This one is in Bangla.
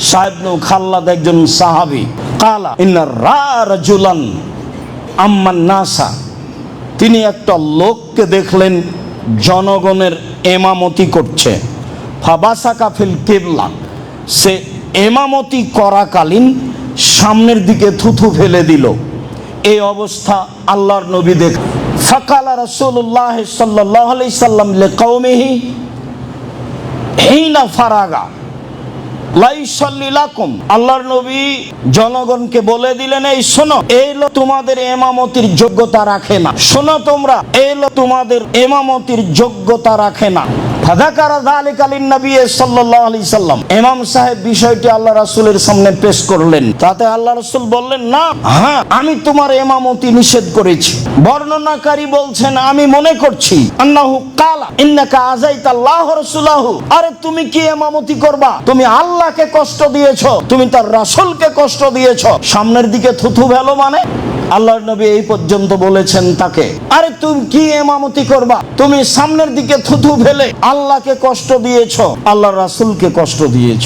সাহেব নু খাল্লাদ একজন সাহাবী, কালা ইন্না রাজুলান আম্মান নাসা, তিনি একটা লোককে দেখলেন জনগণের এমামতি করছে। ফাবাসাকা ফিল কিবলা, সে এমামতি করাকালীন সামনের দিকে থুথু ফেলে দিল। এই অবস্থা আল্লাহর নবী দেখ। ফাকালা রাসূলুল্লাহ সাল্লাল্লাহু আলাইহি সাল্লাম লিকাওমিহি হিনা ফারাগা লা ইউসাল্লি লাকুম, আল্লাহর নবী জনগণকে বলে দিলেন, এই শোনো, এই লোক তোমাদের এমামতির যোগ্যতা রাখে না। শোনো তোমরা, এই লোক তোমাদের এমামতির যোগ্যতা রাখে না। ফাযাকারা যালিকা লিন-নবী সাল্লাল্লাহু আলাইহি সাল্লাম, ইমাম সাহেব বিষয়টি আল্লাহ রাসূলের সামনে পেশ করলেন। তাতে আল্লাহ রাসূল বললেন, না, হ্যাঁ, আমি তোমার এমামতি নিষেধ করেছি। বর্ণনাকারী বলছেন, আমি মনে করছি আন্নাহু কালা ইন্নাকা আযাইতাল্লাহ রাসূলাহু, আরে তুমি কি এমামতি করবা? তুমি আল্লাহকে কষ্ট দিয়েছো, তুমি তার রাসূলকে কষ্ট দিয়েছো, সামনের দিকে থুথু ফেলো মানে? আল্লাহর নবী এই পর্যন্ত বলেছেন তাকে, আরে তুমি কি ইমামতি করবা? তুমি সামনের দিকে থুথু ফেলে আল্লাহকে কষ্ট দিয়েছো, আল্লাহর রাসূলকে কষ্ট দিয়েছো।